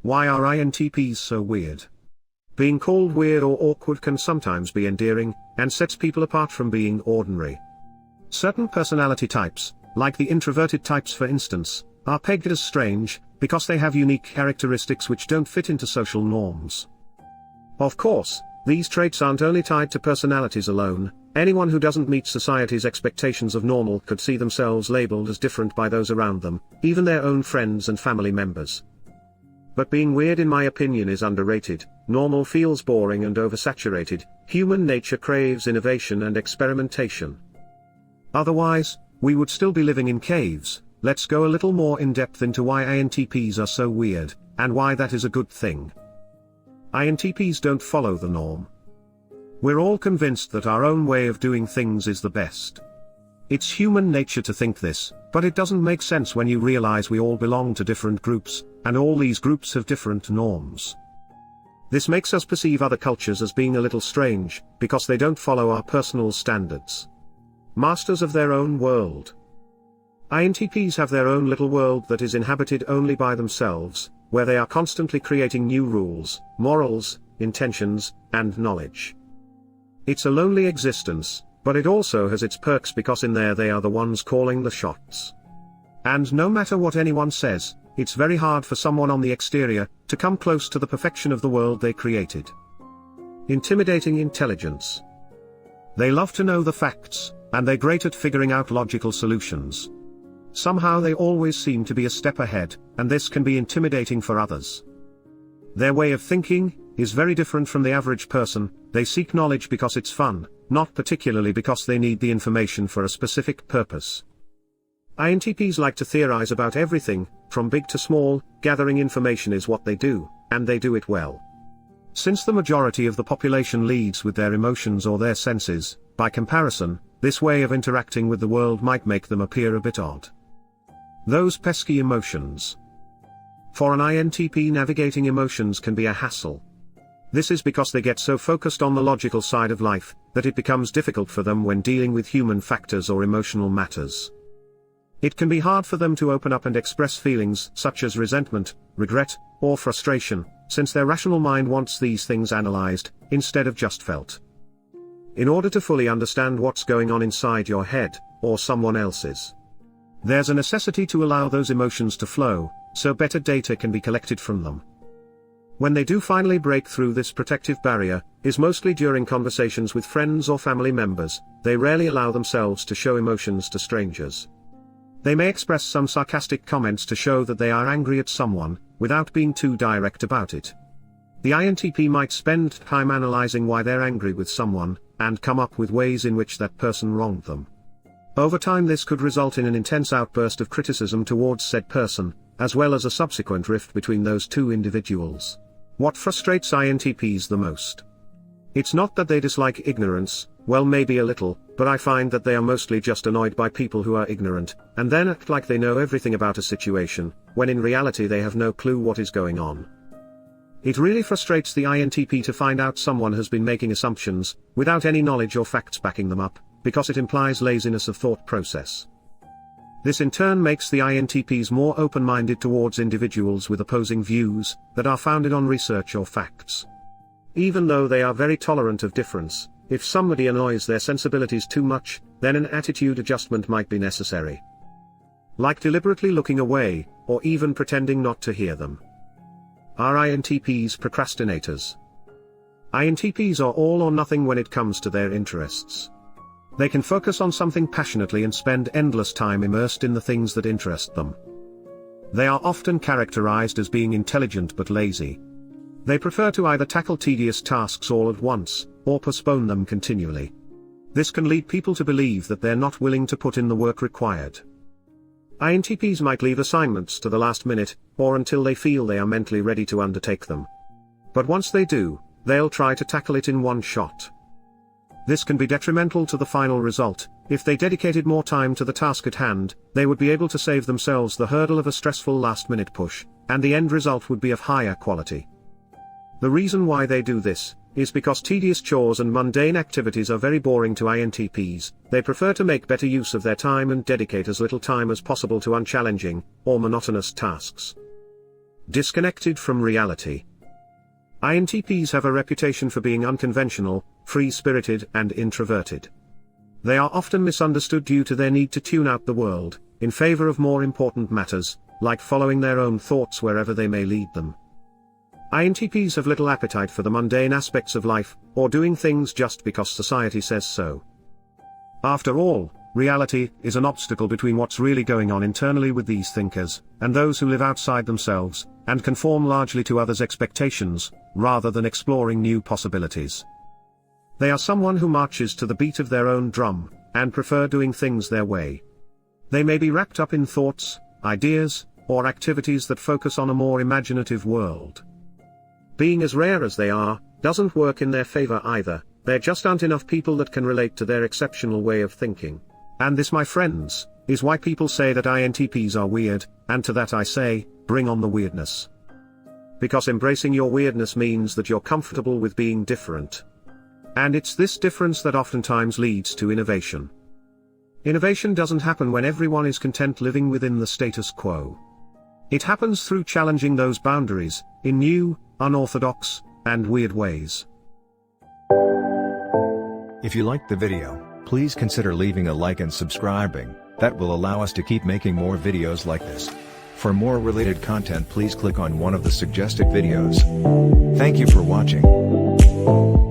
Why are INTPs so weird? Being called weird or awkward can sometimes be endearing, and sets people apart from being ordinary. Certain personality types, like the introverted types for instance, are pegged as strange, because they have unique characteristics which don't fit into social norms. Of course, these traits aren't only tied to personalities alone. Anyone who doesn't meet society's expectations of normal could see themselves labeled as different by those around them, even their own friends and family members. But being weird in my opinion is underrated. Normal feels boring and oversaturated. Human nature craves innovation and experimentation. Otherwise, we would still be living in caves. Let's go a little more in depth into why INTPs are so weird, and why that is a good thing. INTPs don't follow the norm. We're all convinced that our own way of doing things is the best. It's human nature to think this, but it doesn't make sense when you realize we all belong to different groups, and all these groups have different norms. This makes us perceive other cultures as being a little strange, because they don't follow our personal standards. Masters of their own world. INTPs have their own little world that is inhabited only by themselves, where they are constantly creating new rules, morals, intentions, and knowledge. It's a lonely existence, but it also has its perks because in there they are the ones calling the shots. And no matter what anyone says, it's very hard for someone on the exterior to come close to the perfection of the world they created. Intimidating intelligence. They love to know the facts, and they're great at figuring out logical solutions. Somehow they always seem to be a step ahead, and this can be intimidating for others. Their way of thinking is very different from the average person. They seek knowledge because it's fun, not particularly because they need the information for a specific purpose. INTPs like to theorize about everything, from big to small. Gathering information is what they do, and they do it well. Since the majority of the population leads with their emotions or their senses, by comparison, this way of interacting with the world might make them appear a bit odd. Those pesky emotions. For an INTP, navigating emotions can be a hassle. This is because they get so focused on the logical side of life, that it becomes difficult for them when dealing with human factors or emotional matters. It can be hard for them to open up and express feelings such as resentment, regret, or frustration, since their rational mind wants these things analyzed, instead of just felt. In order to fully understand what's going on inside your head, or someone else's, there's a necessity to allow those emotions to flow, so better data can be collected from them. When they do finally break through this protective barrier, is mostly during conversations with friends or family members. They rarely allow themselves to show emotions to strangers. They may express some sarcastic comments to show that they are angry at someone, without being too direct about it. The INTP might spend time analyzing why they're angry with someone, and come up with ways in which that person wronged them. Over time this could result in an intense outburst of criticism towards said person, as well as a subsequent rift between those two individuals. What frustrates INTPs the most? It's not that they dislike ignorance, well maybe a little, but I find that they are mostly just annoyed by people who are ignorant, and then act like they know everything about a situation, when in reality they have no clue what is going on. It really frustrates the INTP to find out someone has been making assumptions, without any knowledge or facts backing them up, because it implies laziness of thought process. This in turn makes the INTPs more open-minded towards individuals with opposing views, that are founded on research or facts. Even though they are very tolerant of difference, if somebody annoys their sensibilities too much, then an attitude adjustment might be necessary. Like deliberately looking away, or even pretending not to hear them. Are INTPs procrastinators? INTPs are all or nothing when it comes to their interests. They can focus on something passionately and spend endless time immersed in the things that interest them. They are often characterized as being intelligent but lazy. They prefer to either tackle tedious tasks all at once, or postpone them continually. This can lead people to believe that they're not willing to put in the work required. INTPs might leave assignments to the last minute, or until they feel they are mentally ready to undertake them. But once they do, they'll try to tackle it in one shot. This can be detrimental to the final result. If they dedicated more time to the task at hand, they would be able to save themselves the hurdle of a stressful last-minute push, and the end result would be of higher quality. The reason why they do this is because tedious chores and mundane activities are very boring to INTPs. They prefer to make better use of their time and dedicate as little time as possible to unchallenging or monotonous tasks. disconnected from reality. INTPs have a reputation for being unconventional, free-spirited and introverted. They are often misunderstood due to their need to tune out the world, in favor of more important matters, like following their own thoughts wherever they may lead them. INTPs have little appetite for the mundane aspects of life, or doing things just because society says so. After all, reality is an obstacle between what's really going on internally with these thinkers, and those who live outside themselves, and conform largely to others' expectations, rather than exploring new possibilities. They are someone who marches to the beat of their own drum, and prefer doing things their way. They may be wrapped up in thoughts, ideas, or activities that focus on a more imaginative world. Being as rare as they are, doesn't work in their favor either. There just aren't enough people that can relate to their exceptional way of thinking. And this, my friends, is why people say that INTPs are weird, and to that I say, bring on the weirdness. Because embracing your weirdness means that you're comfortable with being different. And it's this difference that oftentimes leads to innovation. Innovation doesn't happen when everyone is content living within the status quo. It happens through challenging those boundaries, in new, unorthodox, and weird ways. If you liked the video, please consider leaving a like and subscribing. That will allow us to keep making more videos like this. For more related content, please click on one of the suggested videos. Thank you for watching.